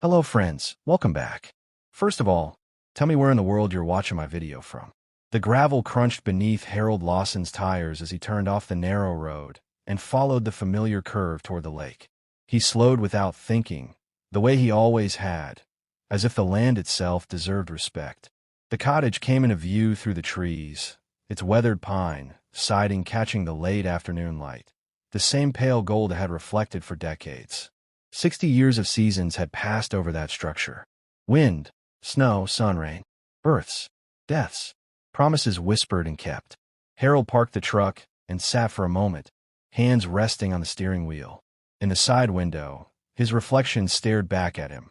Hello friends, welcome back. First of all, tell me where in the world you're watching my video from. The gravel crunched beneath Harold Lawson's tires as he turned off the narrow road and followed the familiar curve toward the lake. He slowed without thinking, the way he always had, as if the land itself deserved respect. The cottage came into view through the trees, its weathered pine siding catching the late afternoon light, the same pale gold it had reflected for decades. 60 years of seasons had passed over that structure. Wind, snow, sunrain, births, deaths, promises whispered and kept. Harold parked the truck and sat for a moment, hands resting on the steering wheel. In the side window, his reflection stared back at him.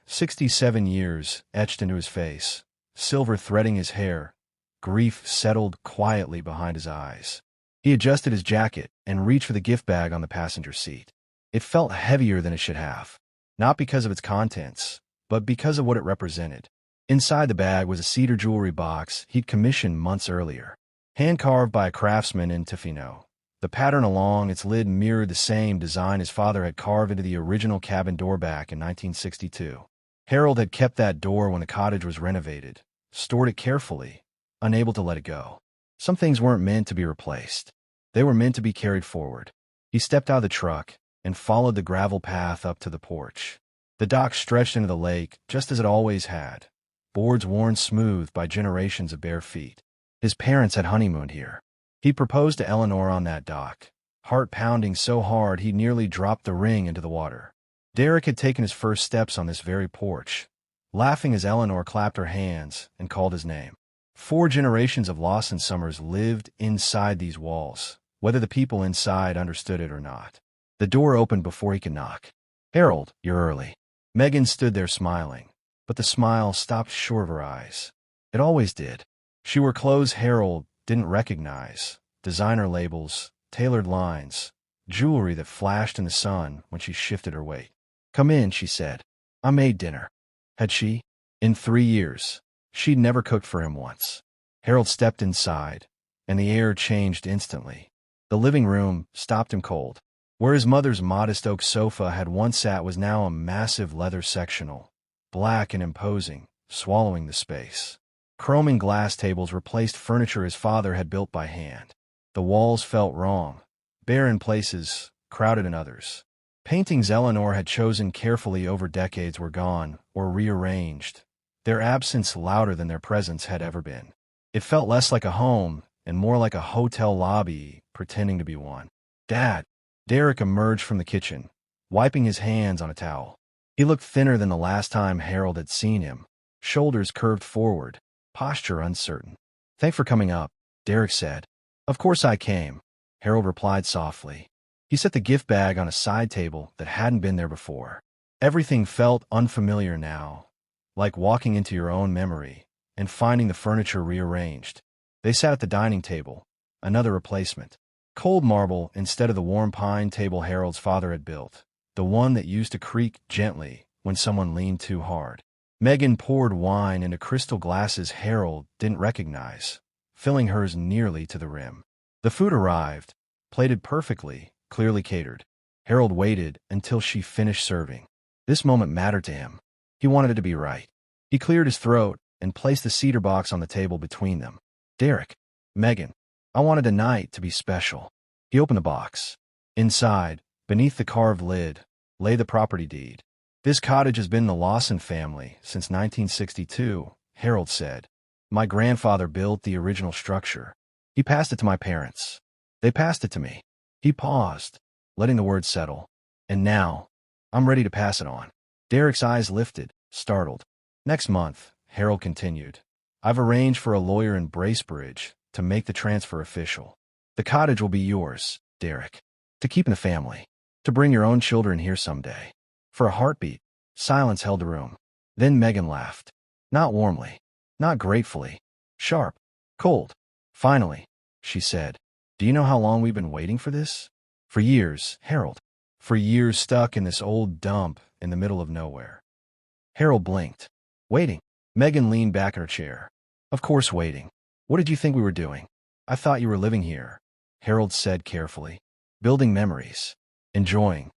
67 years etched into his face, silver threading his hair. Grief settled quietly behind his eyes. He adjusted his jacket and reached for the gift bag on the passenger seat. It felt heavier than it should have, not because of its contents, but because of what it represented. Inside the bag was a cedar jewelry box he'd commissioned months earlier, hand-carved by a craftsman in Tofino. The pattern along its lid mirrored the same design his father had carved into the original cabin door back in 1962. Harold had kept that door when the cottage was renovated, stored it carefully, unable to let it go. Some things weren't meant to be replaced. They were meant to be carried forward. He stepped out of the truck and followed the gravel path up to the porch. The dock stretched into the lake just as it always had, boards worn smooth by generations of bare feet. His parents had honeymooned here. He proposed to Eleanor on that dock, heart pounding so hard he nearly dropped the ring into the water. Derek had taken his first steps on this very porch, laughing as Eleanor clapped her hands and called his name. 4 generations of Lawson Summers lived inside these walls, whether the people inside understood it or not. The door opened before he could knock. "Harold, you're early." Megan stood there smiling, but the smile stopped short of her eyes. It always did. She wore clothes Harold didn't recognize, designer labels, tailored lines, jewelry that flashed in the sun when she shifted her weight. "Come in," she said. "I made dinner." Had she? In 3 years, she'd never cooked for him once. Harold stepped inside, and the air changed instantly. The living room stopped him cold. Where his mother's modest oak sofa had once sat was now a massive leather sectional, black and imposing, swallowing the space. Chrome and glass tables replaced furniture his father had built by hand. The walls felt wrong, bare in places, crowded in others. Paintings Eleanor had chosen carefully over decades were gone or rearranged, their absence louder than their presence had ever been. It felt less like a home and more like a hotel lobby pretending to be one. "Dad." Derek emerged from the kitchen, wiping his hands on a towel. He looked thinner than the last time Harold had seen him, shoulders curved forward, posture uncertain. "Thanks for coming up," Derek said. "Of course I came," Harold replied softly. He set the gift bag on a side table that hadn't been there before. Everything felt unfamiliar now, like walking into your own memory and finding the furniture rearranged. They sat at the dining table, another replacement. Cold marble instead of the warm pine table Harold's father had built, the one that used to creak gently when someone leaned too hard. Megan poured wine into crystal glasses Harold didn't recognize, filling hers nearly to the rim. The food arrived, plated perfectly, clearly catered. Harold waited until she finished serving. This moment mattered to him. He wanted it to be right. He cleared his throat and placed the cedar box on the table between them. "Derek, Megan, I wanted tonight to be special." He opened the box. Inside, beneath the carved lid, lay the property deed. "This cottage has been in the Lawson family since 1962, Harold said. "My grandfather built the original structure. He passed it to my parents. They passed it to me." He paused, letting the words settle. "And now, I'm ready to pass it on." Derek's eyes lifted, startled. "Next month," Harold continued, "I've arranged for a lawyer in Bracebridge to make the transfer official. The cottage will be yours, Derek, to keep in the family, to bring your own children here someday." For a heartbeat, silence held the room. Then Megan laughed. Not warmly, not gratefully, sharp, cold. "Finally," she said. "Do you know how long we've been waiting for this?" "For years, Harold. For years stuck in this old dump in the middle of nowhere." Harold blinked. "Waiting." Megan leaned back in her chair. "Of course waiting. What did you think we were doing?" "I thought you were living here," Harold said carefully. "Building memories. Enjoying.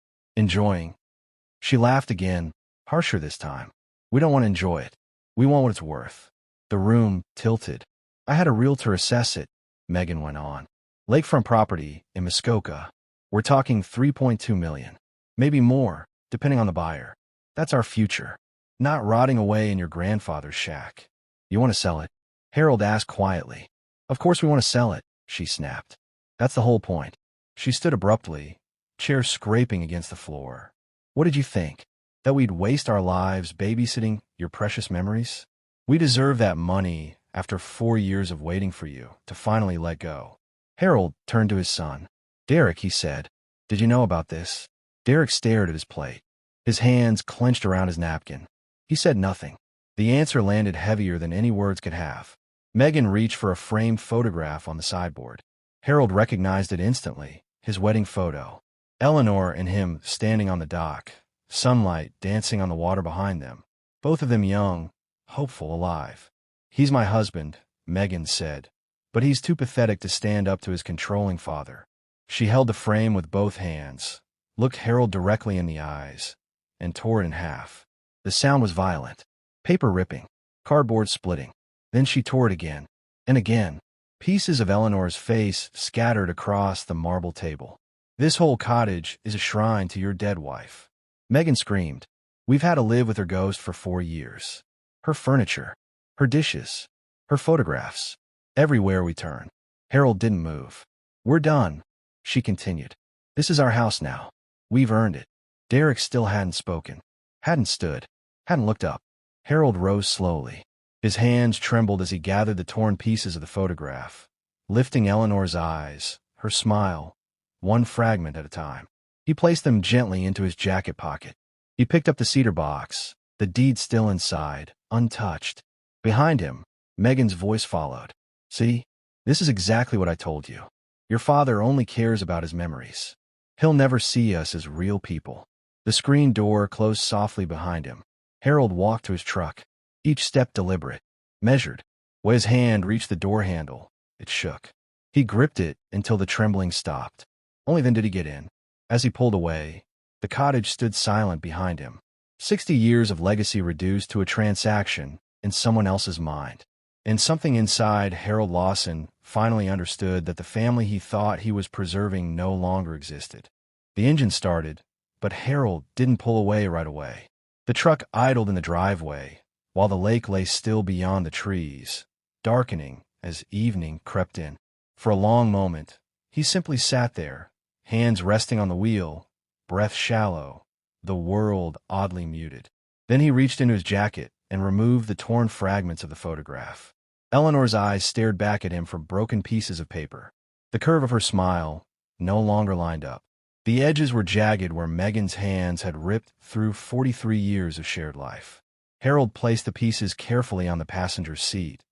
She laughed again, harsher this time. We don't want to enjoy it. We want what it's worth. The room tilted. I had a realtor assess it, Megan went on. Lakefront property in Muskoka. We're talking $3.2 million. Maybe more, depending on the buyer. That's our future. Not rotting away in your grandfather's shack. You want to sell it? Harold asked quietly. Of course we want to sell it, she snapped. That's the whole point. She stood abruptly, chair scraping against the floor. What did you think? That we'd waste our lives babysitting your precious memories? We deserve that money after 4 years of waiting for you to finally let go. Harold turned to his son. Derek, he said, did you know about this? Derek stared at his plate. His hands clenched around his napkin. He said nothing. The answer landed heavier than any words could have. Megan reached for a framed photograph on the sideboard. Harold recognized it instantly, his wedding photo. Eleanor and him standing on the dock, sunlight dancing on the water behind them, both of them young, hopeful, alive. He's my husband, Megan said, but he's too pathetic to stand up to his controlling father. She held the frame with both hands, looked Harold directly in the eyes, and tore it in half. The sound was violent. Paper ripping, cardboard splitting. Then she tore it again, and again. Pieces of Eleanor's face scattered across the marble table. This whole cottage is a shrine to your dead wife. Megan screamed. We've had to live with her ghost for 4 years. Her furniture, her dishes, her photographs. Everywhere we turn. Harold didn't move. We're done, she continued. This is our house now. We've earned it. Derek still hadn't spoken, hadn't stood, hadn't looked up. Harold rose slowly. His hands trembled as he gathered the torn pieces of the photograph, lifting Eleanor's eyes, her smile, one fragment at a time. He placed them gently into his jacket pocket. He picked up the cedar box, the deed still inside, untouched. Behind him, Megan's voice followed. See? This is exactly what I told you. Your father only cares about his memories. He'll never see us as real people. The screen door closed softly behind him. Harold walked to his truck, each step deliberate, measured. When his hand reached the door handle, it shook. He gripped it until the trembling stopped. Only then did he get in. As he pulled away, the cottage stood silent behind him. 60 years of legacy reduced to a transaction in someone else's mind. And something inside Harold Lawson finally understood that the family he thought he was preserving no longer existed. The engine started, but Harold didn't pull away right away. The truck idled in the driveway, while the lake lay still beyond the trees, darkening as evening crept in. For a long moment, he simply sat there, hands resting on the wheel, breath shallow, the world oddly muted. Then he reached into his jacket and removed the torn fragments of the photograph. Eleanor's eyes stared back at him from broken pieces of paper. The curve of her smile no longer lined up. The edges were jagged where Megan's hands had ripped through 43 years of shared life. Harold placed the pieces carefully on the passenger's seat,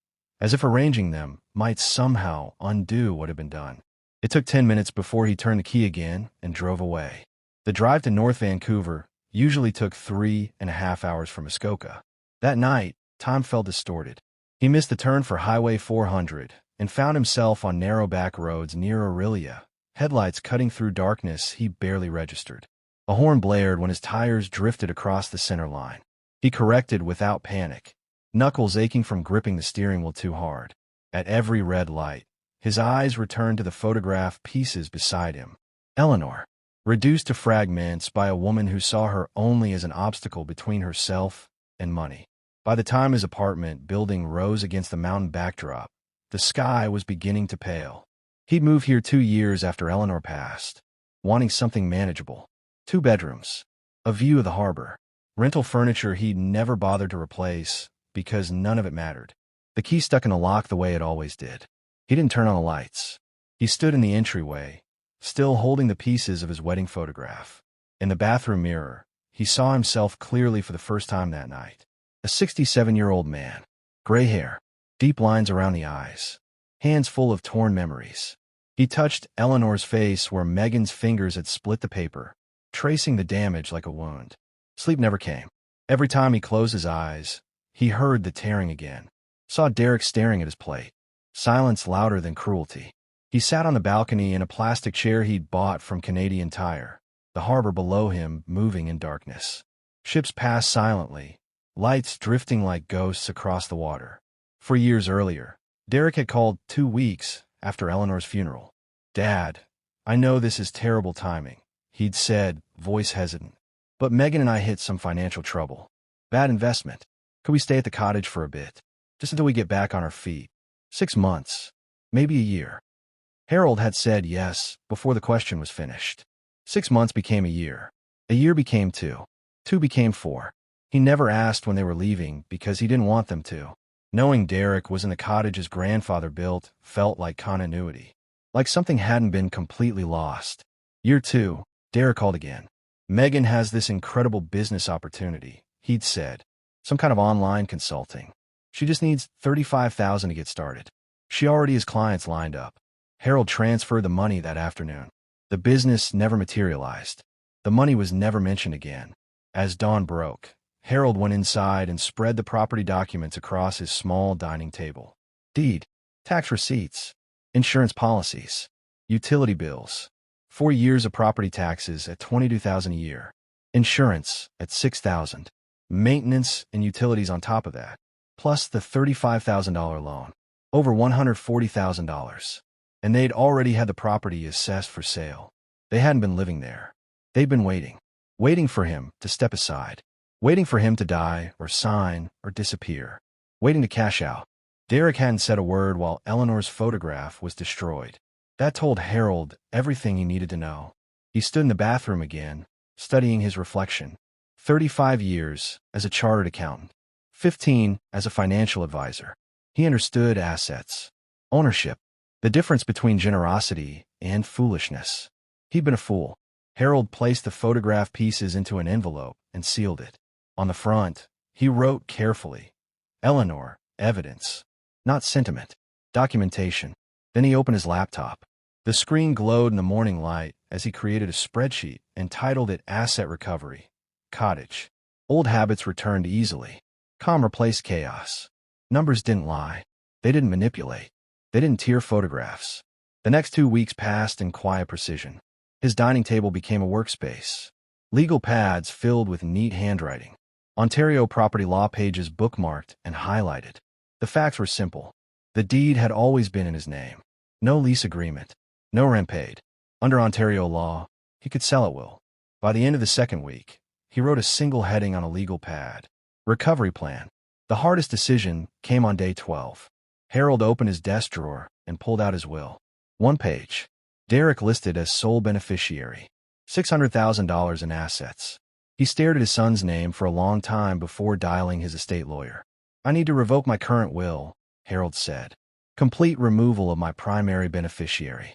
as if arranging them might somehow undo what had been done. It took 10 minutes before he turned the key again and drove away. The drive to North Vancouver usually took 3.5 hours from Muskoka. That night, time felt distorted. He missed the turn for Highway 400 and found himself on narrow back roads near Aurelia, headlights cutting through darkness he barely registered. A horn blared when his tires drifted across the center line. He corrected without panic, knuckles aching from gripping the steering wheel too hard. At every red light, his eyes returned to the photograph pieces beside him. Eleanor, reduced to fragments by a woman who saw her only as an obstacle between herself and money. By the time his apartment building rose against the mountain backdrop, the sky was beginning to pale. He'd moved here 2 years after Eleanor passed, wanting something manageable. 2 bedrooms, a view of the harbor, rental furniture he'd never bothered to replace because none of it mattered. The key stuck in the lock the way it always did. He didn't turn on the lights. He stood in the entryway, still holding the pieces of his wedding photograph. In the bathroom mirror, he saw himself clearly for the first time that night. A 67-year-old man, gray hair, deep lines around the eyes, hands full of torn memories. He touched Eleanor's face where Megan's fingers had split the paper, tracing the damage like a wound. Sleep never came. Every time he closed his eyes, he heard the tearing again. Saw Derek staring at his plate. Silence louder than cruelty. He sat on the balcony in a plastic chair he'd bought from Canadian Tire, the harbor below him moving in darkness. Ships passed silently, lights drifting like ghosts across the water. 4 years earlier, Derek had called 2 weeks after Eleanor's funeral. "Dad, I know this is terrible timing," he'd said, voice hesitant. "But Megan and I hit some financial trouble. Bad investment. Could we stay at the cottage for a bit? Just until we get back on our feet? 6 months. Maybe a year." Harold had said yes before the question was finished. 6 months became a year. A year became 2. 2 became 4. He never asked when they were leaving because he didn't want them to. Knowing Derek was in the cottage his grandfather built felt like continuity. Like something hadn't been completely lost. Year 2, Derek called again. "Megan has this incredible business opportunity," he'd said. "Some kind of online consulting. She just needs $35,000 to get started. She already has clients lined up." Harold transferred the money that afternoon. The business never materialized. The money was never mentioned again. As dawn broke, Harold went inside and spread the property documents across his small dining table. Deed, tax receipts, insurance policies, utility bills. 4 years of property taxes at $22,000 a year. Insurance at $6,000. Maintenance and utilities on top of that. Plus the $35,000 loan. Over $140,000. And they'd already had the property assessed for sale. They hadn't been living there. They'd been waiting. Waiting for him to step aside. Waiting for him to die or sign or disappear. Waiting to cash out. Derek hadn't said a word while Eleanor's photograph was destroyed. That told Harold everything he needed to know. He stood in the bathroom again, studying his reflection. 35 years as a chartered accountant. 15 as a financial advisor. He understood assets, ownership, the difference between generosity and foolishness. He'd been a fool. Harold placed the photograph pieces into an envelope and sealed it. On the front, he wrote carefully, "Eleanor, evidence, not sentiment, documentation." Then he opened his laptop. The screen glowed in the morning light as he created a spreadsheet and titled it Asset Recovery, Cottage. Old habits returned easily. Calm replaced chaos. Numbers didn't lie. They didn't manipulate. They didn't tear photographs. The next 2 weeks passed in quiet precision. His dining table became a workspace. Legal pads filled with neat handwriting. Ontario property law pages bookmarked and highlighted. The facts were simple. The deed had always been in his name. No lease agreement. No rent paid. Under Ontario law, he could sell at will. By the end of the second week, he wrote a single heading on a legal pad. Recovery plan. The hardest decision came on day 12. Harold opened his desk drawer and pulled out his will. 1 page. Derek listed as sole beneficiary. $600,000 in assets. He stared at his son's name for a long time before dialing his estate lawyer. "I need to revoke my current will," Harold said. "Complete removal of my primary beneficiary."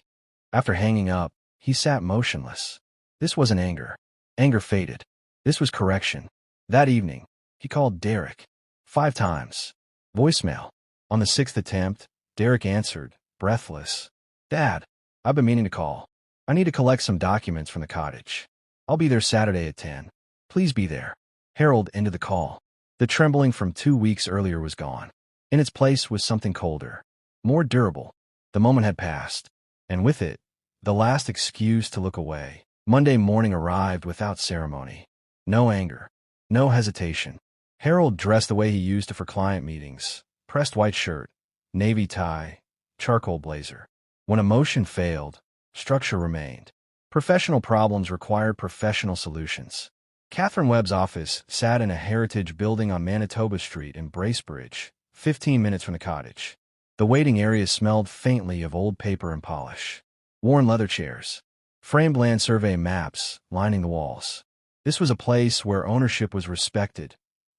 After hanging up, he sat motionless. This wasn't anger. Anger faded. This was correction. That evening, he called Derek. 5 times. Voicemail. On the 6th attempt, Derek answered, breathless. "Dad, I've been meaning to call. I need to collect some documents from the cottage. I'll be there Saturday at 10. Please be there." Harold ended the call. The trembling from 2 weeks earlier was gone. In its place was something colder, more durable. The moment had passed, and with it, the last excuse to look away. Monday morning arrived without ceremony. No anger. No hesitation. Harold dressed the way he used to for client meetings. Pressed white shirt, navy tie, charcoal blazer. When emotion failed, structure remained. Professional problems required professional solutions. Catherine Webb's office sat in a heritage building on Manitoba Street in Bracebridge, 15 minutes from the cottage. The waiting area smelled faintly of old paper and polish. Worn leather chairs. Framed land survey maps lining the walls. This was a place where ownership was respected,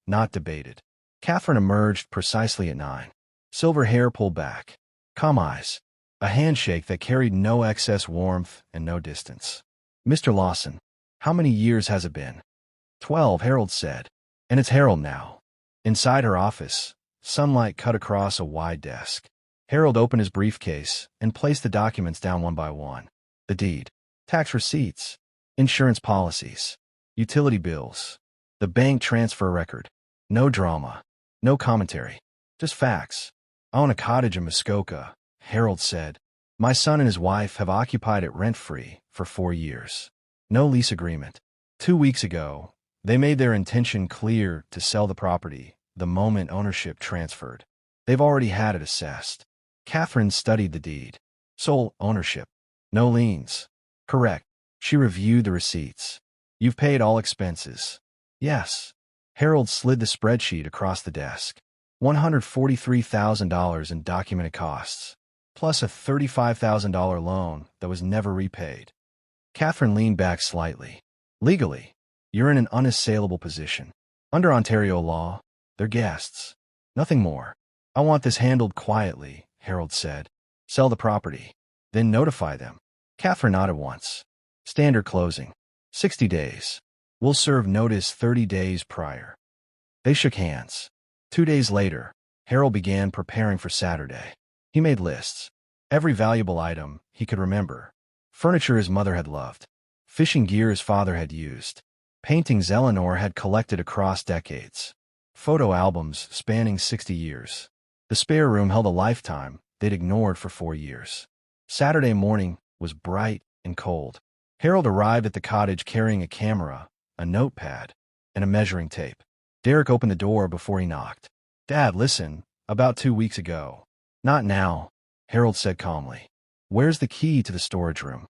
not debated. Catherine emerged precisely at 9. Silver hair pulled back. Calm eyes. A handshake that carried no excess warmth and no distance. "Mr. Lawson, how many years has it been?" 12, Harold said. "And it's Harold now." Inside her office, sunlight cut across a wide desk. Harold opened his briefcase and placed the documents down one by one. The deed, tax receipts, insurance policies, utility bills, the bank transfer record. No drama, no commentary, just facts. "I own a cottage in Muskoka," Harold said. "My son and his wife have occupied it rent-free for 4 years. No lease agreement. 2 weeks ago, They made their intention clear to sell the property the moment ownership transferred. They've already had it assessed. Catherine studied the deed. Sole ownership. No liens. Correct. She reviewed the receipts. You've paid all expenses. Yes. Harold slid the spreadsheet across the desk. $143,000 in documented costs, plus a $35,000 loan that was never repaid. Catherine leaned back slightly. Legally, you're in an unassailable position. Under Ontario law, they're guests. Nothing more. I want this handled quietly, Harold said. Sell the property. Then notify them. Catherine nodded once. Standard closing. 60 days. We'll serve notice 30 days prior. They shook hands. 2 days later, Harold began preparing for Saturday. He made lists. Every valuable item he could remember. Furniture his mother had loved. Fishing gear his father had used. Paintings Eleanor had collected across decades. Photo albums spanning 60 years. The spare room held a lifetime they'd ignored for 4 years. Saturday morning was bright and cold. Harold arrived at the cottage carrying a camera, a notepad, and a measuring tape. Derek opened the door before he knocked. Dad, listen, about 2 weeks ago. Not now, Harold said calmly. Where's the key to the storage room?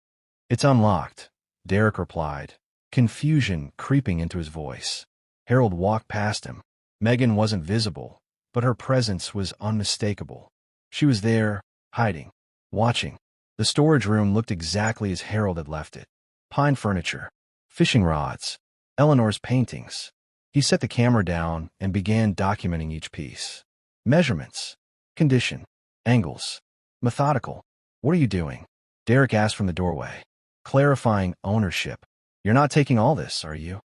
It's unlocked, Derek replied, confusion creeping into his voice. Harold walked past him. Megan wasn't visible, but her presence was unmistakable. She was there, hiding, watching. The storage room looked exactly as Harold had left it. Pine furniture, fishing rods, Eleanor's paintings. He set the camera down and began documenting each piece. Measurements, condition, angles, methodical. What are you doing? Derek asked from the doorway. Clarifying ownership. You're not taking all this, are you?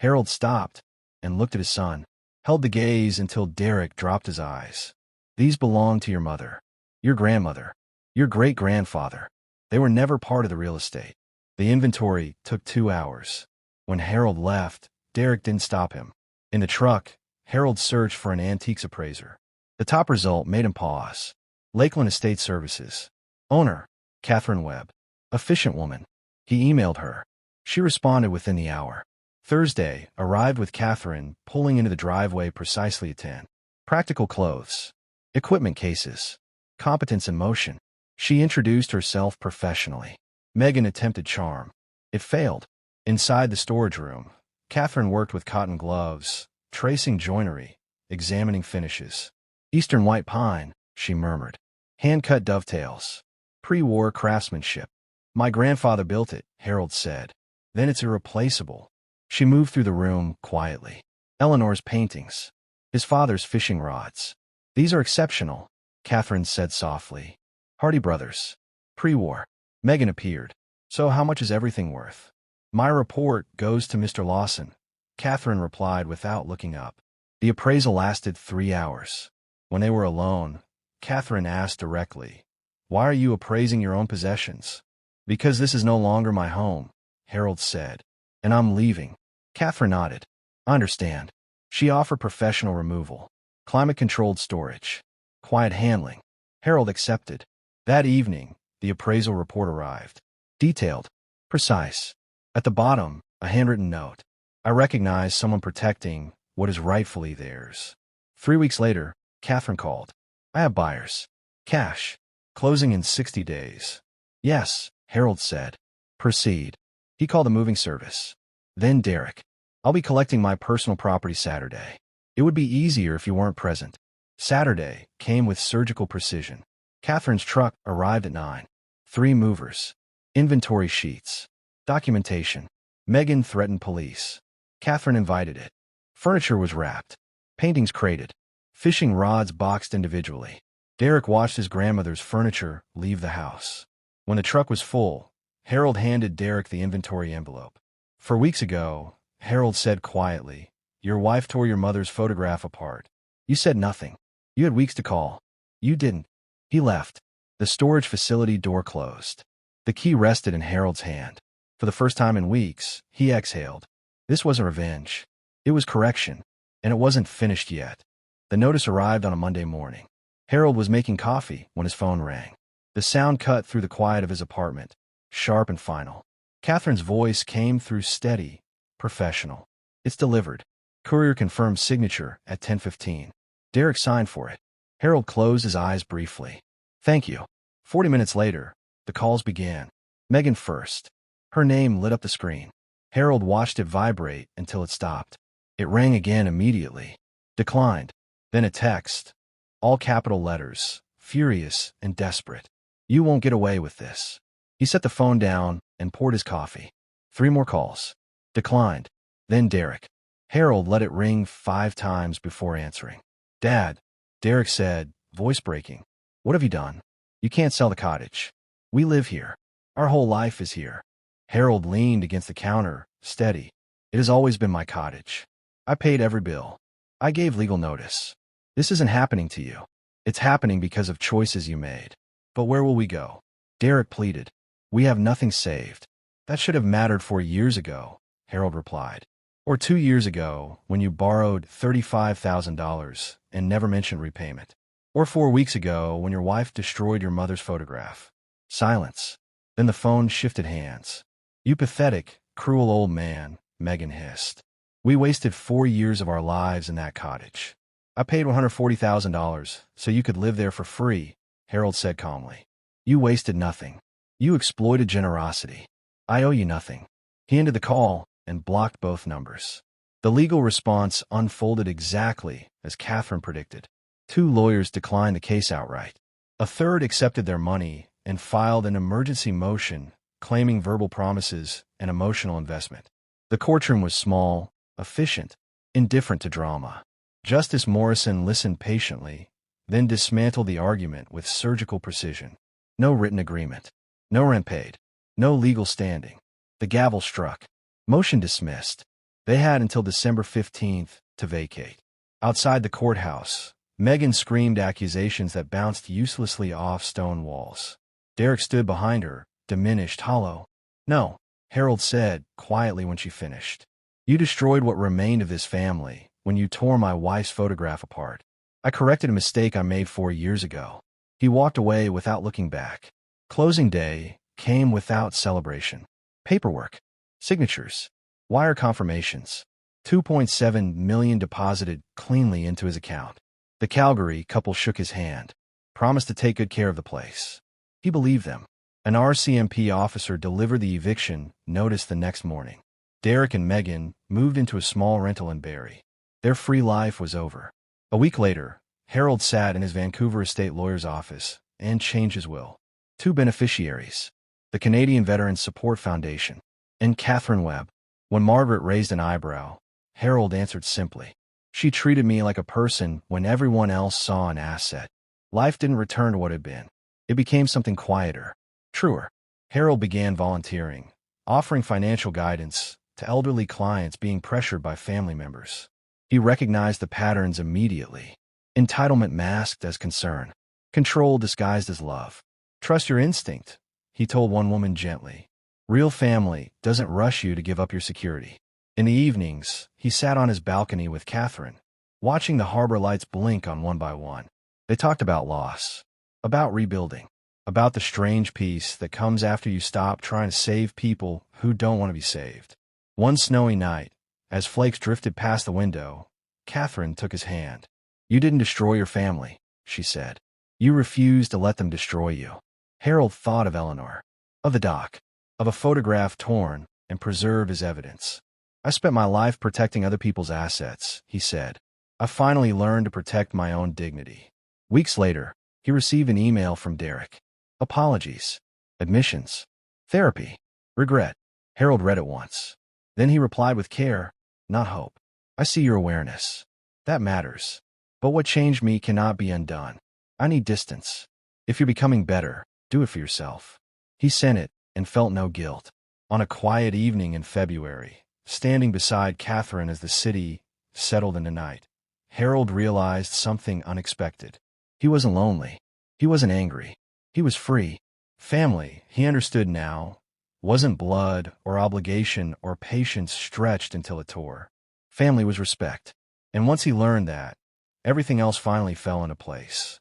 Harold stopped and looked at his son, held the gaze until Derek dropped his eyes. These belong to your mother, your grandmother, your great-grandfather. They were never part of the real estate. The inventory took 2 hours. When Harold left, Derek didn't stop him. In the truck, Harold searched for an antiques appraiser. The top result made him pause. Lakeland Estate Services. Owner, Catherine Webb. Efficient woman. He emailed her. She responded within the hour. Thursday arrived with Catherine pulling into the driveway precisely at 10. Practical clothes. Equipment cases. Competence in motion. She introduced herself professionally. Megan attempted charm. It failed. Inside the storage room, Catherine worked with cotton gloves, tracing joinery, examining finishes. Eastern white pine, she murmured. Hand-cut dovetails. Pre-war craftsmanship. My grandfather built it, Harold said. Then it's irreplaceable. She moved through the room quietly. Eleanor's paintings. His father's fishing rods. These are exceptional, Catherine said softly. Hardy Brothers. Pre-war. Megan appeared. So how much is everything worth? My report goes to Mr. Lawson, Catherine replied without looking up. The appraisal lasted 3 hours. When they were alone, Catherine asked directly, Why are you appraising your own possessions? Because this is no longer my home, Harold said. And I'm leaving. Catherine nodded. I understand. She offered professional removal, climate-controlled storage, quiet handling. Harold accepted. That evening, the appraisal report arrived. Detailed. Precise. At the bottom, a handwritten note. I recognize someone protecting what is rightfully theirs. 3 weeks later, Catherine called. I have buyers. Cash. Closing in 60 days. Yes, Harold said. Proceed. He called a moving service. Then Derek. I'll be collecting my personal property Saturday. It would be easier if you weren't present. Saturday came with surgical precision. Catherine's truck arrived at 9. 3 movers. Inventory sheets. Documentation. Megan threatened police. Catherine invited it. Furniture was wrapped. Paintings crated. Fishing rods boxed individually. Derek watched his grandmother's furniture leave the house. When the truck was full, Harold handed Derek the inventory envelope. 4 weeks ago, Harold said quietly, your wife tore your mother's photograph apart. You said nothing. You had weeks to call. You didn't. He left. The storage facility door closed. The key rested in Harold's hand. For the first time in weeks, he exhaled. This wasn't revenge. It was correction. And it wasn't finished yet. The notice arrived on a Monday morning. Harold was making coffee when his phone rang. The sound cut through the quiet of his apartment, sharp and final. Catherine's voice came through steady, professional. It's delivered. Courier confirmed signature at 10:15. Derek signed for it. Harold closed his eyes briefly. Thank you. 40 minutes later, the calls began. Megan first. Her name lit up the screen. Harold watched it vibrate until it stopped. It rang again immediately. Declined. Then a text. All capital letters, furious and desperate. You won't get away with this. He set the phone down and poured his coffee. 3 more calls. Declined. Then Derek. Harold let it ring 5 times before answering. Dad, Derek said, voice breaking. What have you done? You can't sell the cottage. We live here. Our whole life is here. Harold leaned against the counter, steady. It has always been my cottage. I paid every bill. I gave legal notice. This isn't happening to you. It's happening because of choices you made. But where will we go? Derek pleaded. We have nothing saved. That should have mattered 4 years ago, Harold replied. Or 2 years ago, when you borrowed $35,000 and never mentioned repayment. Or 4 weeks ago, when your wife destroyed your mother's photograph. Silence. Then the phone shifted hands. You pathetic, cruel old man, Megan hissed. We wasted 4 years of our lives in that cottage. I paid $140,000 so you could live there for free, Harold said calmly. You wasted nothing. You exploited generosity. I owe you nothing. He ended the call and blocked both numbers. The legal response unfolded exactly as Catherine predicted. 2 lawyers declined the case outright. A third accepted their money and filed an emergency motion claiming verbal promises and emotional investment. The courtroom was small, efficient, indifferent to drama. Justice Morrison listened patiently, then dismantled the argument with surgical precision. No written agreement. No rent paid. No legal standing. The gavel struck. Motion dismissed. They had until December 15th to vacate. Outside the courthouse, Megan screamed accusations that bounced uselessly off stone walls. Derek stood behind her, diminished, hollow. No, Harold said quietly when she finished. You destroyed what remained of this family when you tore my wife's photograph apart. I corrected a mistake I made 4 years ago. He walked away without looking back. Closing day came without celebration. Paperwork, signatures, wire confirmations. $2.7 million deposited cleanly into his account. The Calgary couple shook his hand, promised to take good care of the place. He believed them. An RCMP officer delivered the eviction notice the next morning. Derek and Megan moved into a small rental in Barrie. Their free life was over. A week later, Harold sat in his Vancouver estate lawyer's office and changed his will. 2 beneficiaries, the Canadian Veterans Support Foundation and Catherine Webb. When Margaret raised an eyebrow, Harold answered simply. She treated me like a person when everyone else saw an asset. Life didn't return to what it had been. It became something quieter, truer. Harold began volunteering, offering financial guidance to elderly clients being pressured by family members. He recognized the patterns immediately. Entitlement masked as concern. Control disguised as love. Trust your instinct, he told one woman gently. Real family doesn't rush you to give up your security. In the evenings, he sat on his balcony with Catherine, watching the harbor lights blink on one by one. They talked about loss, about rebuilding, about the strange peace that comes after you stop trying to save people who don't want to be saved. One snowy night, as flakes drifted past the window, Catherine took his hand. You didn't destroy your family, she said. You refused to let them destroy you. Harold thought of Eleanor, of the dock, of a photograph torn and preserved as evidence. I spent my life protecting other people's assets, he said. I finally learned to protect my own dignity. Weeks later, he received an email from Derek. Apologies. Admissions. Therapy. Regret. Harold read it once. Then he replied with care, not hope. I see your awareness. That matters. But what changed me cannot be undone. I need distance. If you're becoming better, do it for yourself. He sent it and felt no guilt. On a quiet evening in February, standing beside Catherine as the city settled into night, Harold realized something unexpected. He wasn't lonely. He wasn't angry. He was free. Family, he understood now, wasn't blood or obligation or patience stretched until it tore. Family was respect. And once he learned that, everything else finally fell into place.